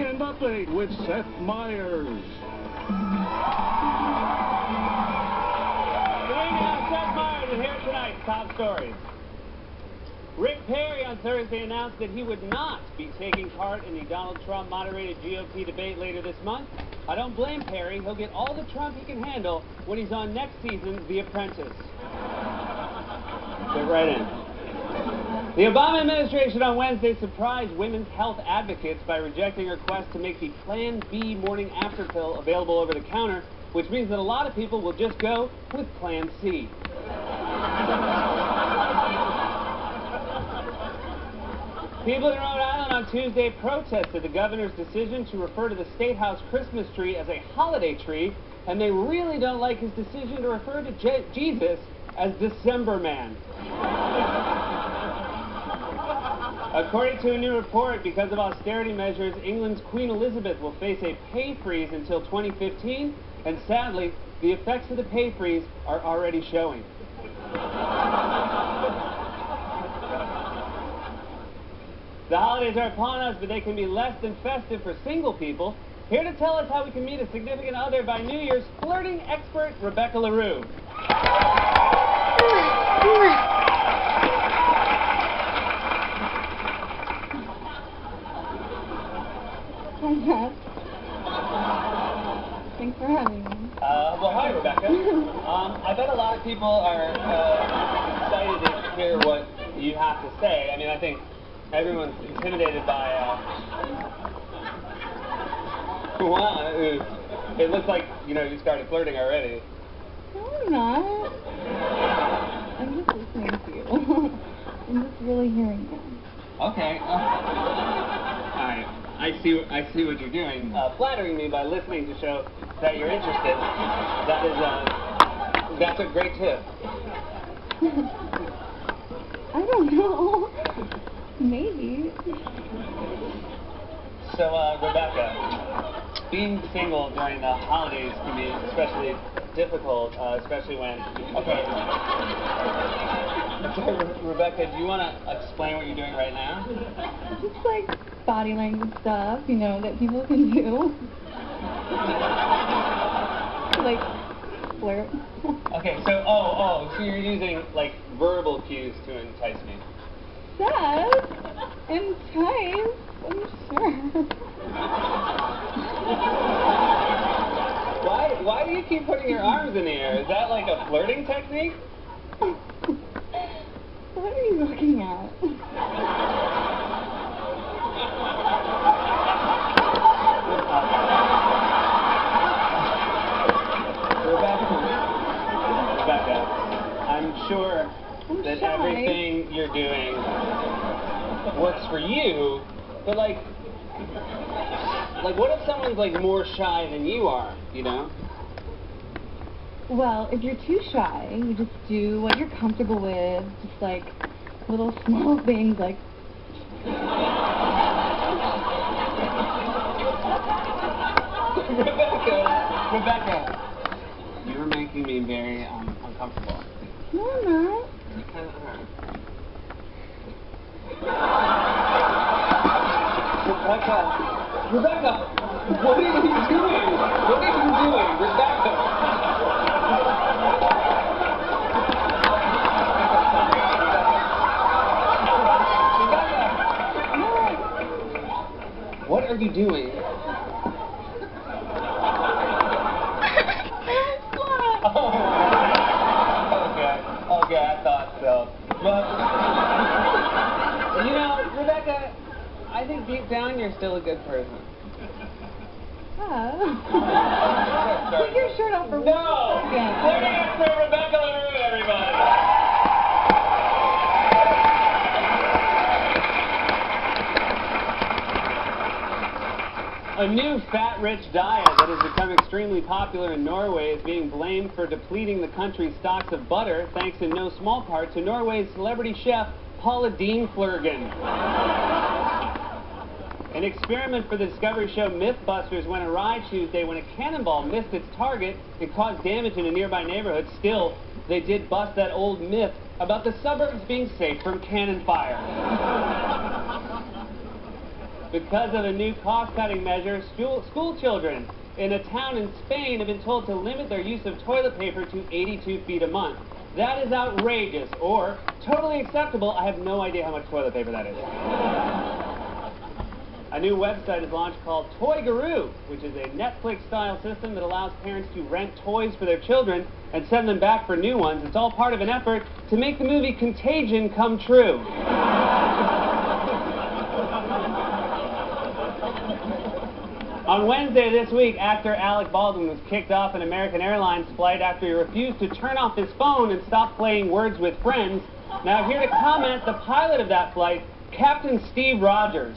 Weekend Update with Seth Meyers. Good evening, Seth Meyers, and here tonight's top stories. Rick Perry on Thursday announced that he would not be taking part in the Donald Trump-moderated GOP debate later this month. I don't blame Perry. He'll get all the Trump he can handle when he's on next season's The Apprentice. Get right in. The Obama administration on Wednesday surprised women's health advocates by rejecting a request to make the Plan B morning after pill available over the counter, which means that a lot of people will just go with Plan C. People in Rhode Island on Tuesday protested the governor's decision to refer to the State House Christmas tree as a holiday tree, and they really don't like his decision to refer to Jesus as December Man. According to a new report, because of austerity measures, England's Queen Elizabeth will face a pay freeze until 2015, and sadly, the effects of the pay freeze are already showing. The holidays are upon us, but they can be less than festive for single people. Here to tell us how we can meet a significant other by New Year's, flirting expert Rebecca LaRue. Hi, Matt. Thanks for having me. Well, hi, Rebecca. I bet a lot of people are excited to hear what you have to say. I mean, I think everyone's intimidated by, wow, it looks like, you started flirting already. No, I'm not. I'm just listening to you. I'm just really hearing you. Okay. All right. I see what you're doing. Flattering me by listening to show that you're interested. That's a great tip. I don't know. Maybe. So, Rebecca, being single during the holidays can be especially difficult, especially when... Okay. So, Rebecca, do you want to explain what you're doing right now? Just like body language stuff, that people can do. Like, flirt. Okay, so, so you're using, like, verbal cues to entice me. Seth? Entice? I'm sure. Why do you keep putting your arms in the air? Is that like a flirting technique? What are you looking at? Rebecca, I'm sure that everything you're doing works for you, but like what if someone's like more shy than you are, Well, if you're too shy, you just do what you're comfortable with, just like little small things like... Rebecca, you're making me very uncomfortable. No, I'm not. You kind of are. Rebecca, what are you doing? What are you doing, Rebecca? What are you doing? Okay, I thought so. But, Rebecca, I think deep down you're still a good person. Take your shirt off for 1 second. Flirting expert Rebecca LaRue, everybody. A new fat-rich diet that has become extremely popular in Norway is being blamed for depleting the country's stocks of butter, thanks in no small part to Norway's celebrity chef, Paula Dean-Flurgan. An experiment for the Discovery show Mythbusters went awry Tuesday when a cannonball missed its target and caused damage in a nearby neighborhood. Still, they did bust that old myth about the suburbs being safe from cannon fire. Because of a new cost-cutting measure, school children in a town in Spain have been told to limit their use of toilet paper to 82 feet a month. That is outrageous, or totally acceptable. I have no idea how much toilet paper that is. A new website is launched called Toy Guru, which is a Netflix-style system that allows parents to rent toys for their children and send them back for new ones. It's all part of an effort to make the movie Contagion come true. On Wednesday this week, actor Alec Baldwin was kicked off an American Airlines flight after he refused to turn off his phone and stop playing Words with Friends. Now, here to comment, the pilot of that flight, Captain Steve Rogers.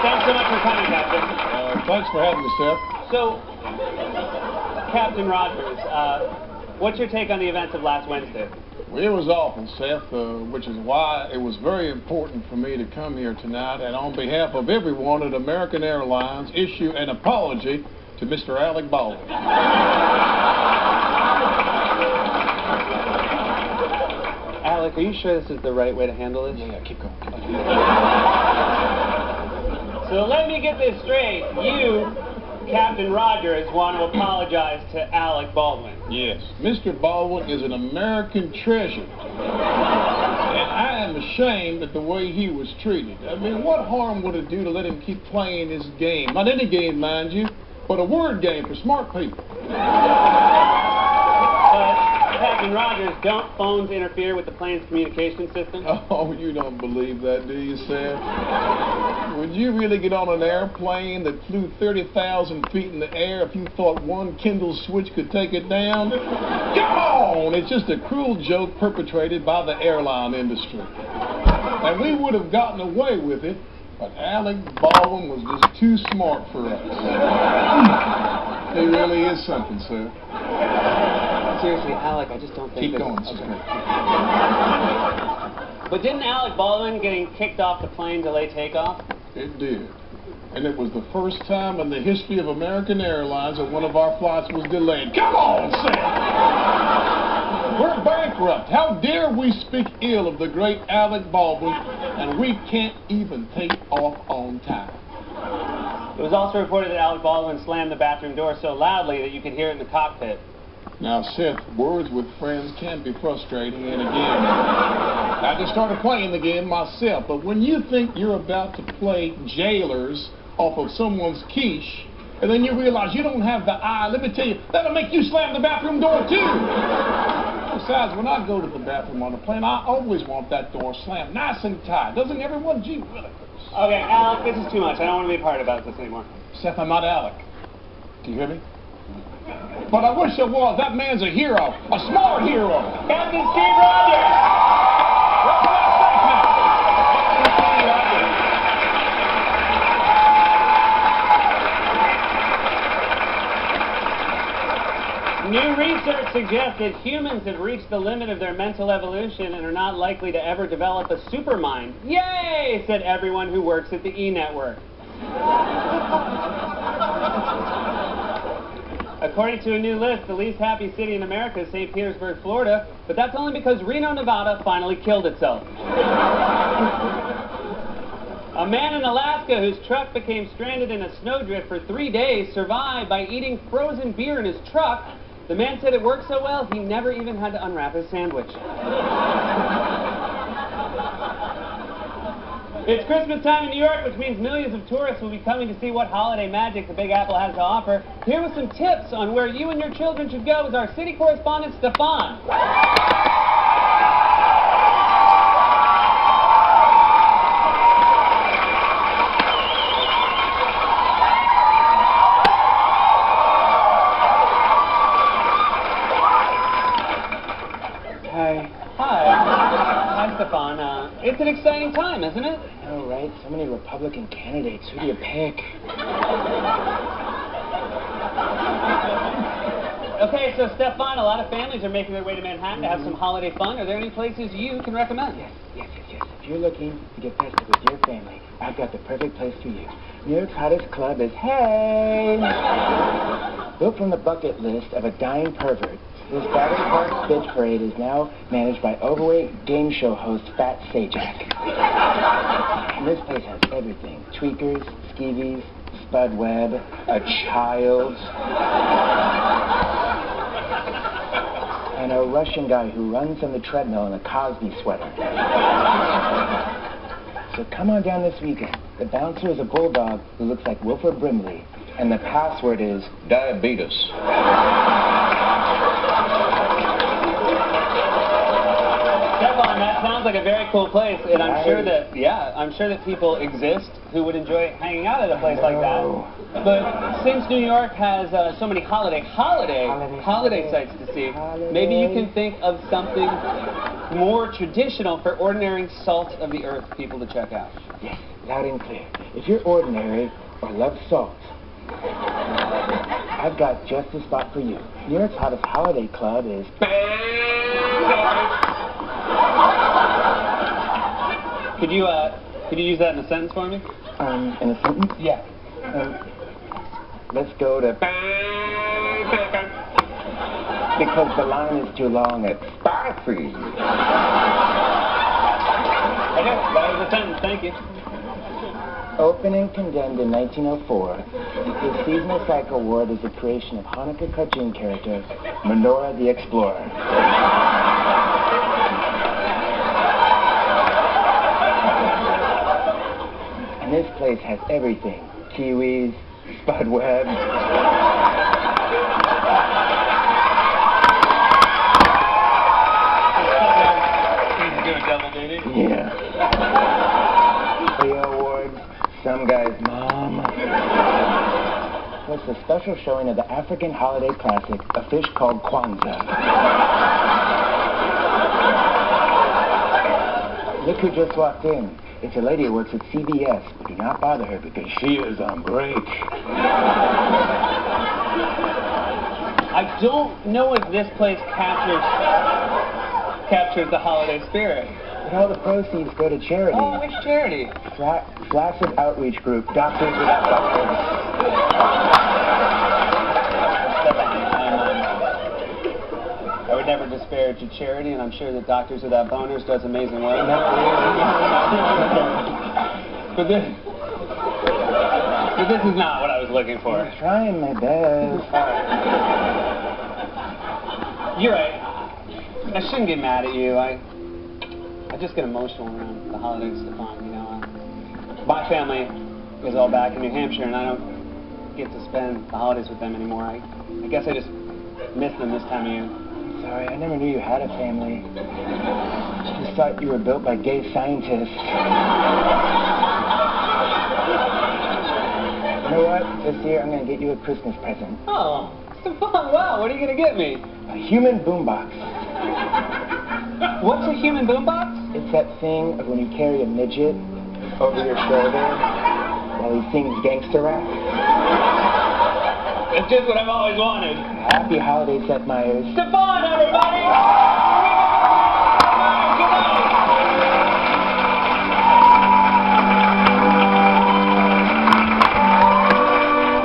Thanks so much for coming, Captain. Thanks for having me, Seth. So, Captain Rogers, what's your take on the events of last Wednesday? Well, it was awful, Seth, which is why it was very important for me to come here tonight and on behalf of everyone at American Airlines issue an apology to Mr. Alec Baldwin. Alec, are you sure this is the right way to handle this? Yeah, keep going. So let me get this straight. You, Captain Rogers, want to apologize to Alec Baldwin. Yes, Mr. Baldwin is an American treasure. And I am ashamed at the way he was treated. I mean, what harm would it do to let him keep playing his game? Not any game, mind you, but a word game for smart people. Captain Rogers, don't phones interfere with the plane's communication system? Oh, you don't believe that, do you, Sam? Would you really get on an airplane that flew 30,000 feet in the air if you thought one Kindle switch could take it down? Come on! It's just a cruel joke perpetrated by the airline industry. And we would have gotten away with it, but Alec Baldwin was just too smart for us. He really is something, sir. Seriously, Alec, I just don't think Keep going, okay. But didn't Alec Baldwin getting kicked off the plane delay takeoff? It did. And it was the first time in the history of American Airlines that one of our flights was delayed. Come on, Sam! We're bankrupt. How dare we speak ill of the great Alec Baldwin, and we can't even take off on time. It was also reported that Alec Baldwin slammed the bathroom door so loudly that you could hear it in the cockpit. Now, Seth, Words with Friends can be frustrating, and again, I just started playing the game myself, but when you think you're about to play Jailers off of someone's quiche, and then you realize you don't have the eye, let me tell you, that'll make you slam the bathroom door, too! Besides, when I go to the bathroom on a plane, I always want that door slammed nice and tight. Doesn't everyone? Gee willikers. Okay, Alec, this is too much. I don't want to be a part about this anymore. Seth, I'm not Alec. Do you hear me? But I wish I was. That man's a hero. A smart hero. Captain Steve Rogers! New research suggests that humans have reached the limit of their mental evolution and are not likely to ever develop a supermind. Yay! Said everyone who works at the E! Network. According to a new list, the least happy city in America is St. Petersburg, Florida, but that's only because Reno, Nevada finally killed itself. A man in Alaska whose truck became stranded in a snowdrift for 3 days survived by eating frozen beer in his truck. The man said it worked so well, he never even had to unwrap his sandwich. It's Christmas time in New York, which means millions of tourists will be coming to see what holiday magic the Big Apple has to offer. Here with some tips on where you and your children should go is our city correspondent, Stefan. Hi, Stefan. It's an exciting time, isn't it? I know, right? So many Republican candidates. Who do you pick? Okay, so Stefan, a lot of families are making their way to Manhattan to have some holiday fun. Are there any places you can recommend? Yes. If you're looking to get festive with your family, I've got the perfect place for you. New York's hottest club is Hey! Built from the bucket list of a dying pervert, this Battery Park bitch parade is now managed by overweight game show host Fat Sajak. And this place has everything. Tweakers, skeevies, Spud Webb, a child, and a Russian guy who runs on the treadmill in a Cosby sweater. So come on down this weekend. The bouncer is a bulldog who looks like Wilford Brimley, and the password is Diabetes. Stefan, that sounds like a very cool place, and I'm sure that people exist who would enjoy hanging out at a place like that. But since New York has so many holiday sights to see, maybe you can think of something more traditional for ordinary salt of the earth people to check out. Yes, loud and clear. If you're ordinary or love salt, I've got just the spot for you. New York's hottest holiday club is... Could you use that in a sentence for me? In a sentence? Yeah. Let's go to... Because the line is too long at Spicy. Okay, that was a sentence, thank you. Opened and condemned in 1904, the seasonal cycle ward is the creation of Hanukkah cartoon character Menorah the Explorer. And this place has everything. Kiwis, Spud Webb. Yeah. Leo Awards, some guy's mom. Plus a special showing of the African holiday classic, A Fish Called Kwanzaa. Look who just walked in. It's a lady who works at CBS, but do not bother her because she is on break. I don't know if this place captures the holiday spirit. But all the proceeds go to charity. Oh, which charity? Flaccid Outreach Group, Doctors Without Borders. I would never disparage a charity, and I'm sure that Doctors Without Boners does amazing work. But this is not what I was looking for. I'm trying my best. You're right. I shouldn't get mad at you. I just get emotional around the holidays, Stefan. You know, my family is all back in New Hampshire, and I don't get to spend the holidays with them anymore. I guess I just miss them this time of year. Sorry, I never knew you had a family. I just thought you were built by gay scientists. You know what? This year I'm going to get you a Christmas present. Oh, Stefan, wow, what are you going to get me? A human boombox. What's a human boombox? It's that thing of when you carry a midget over your shoulder while he sings gangster rap. It's just what I've always wanted. Happy holidays, Seth Meyers. Stefan, everybody!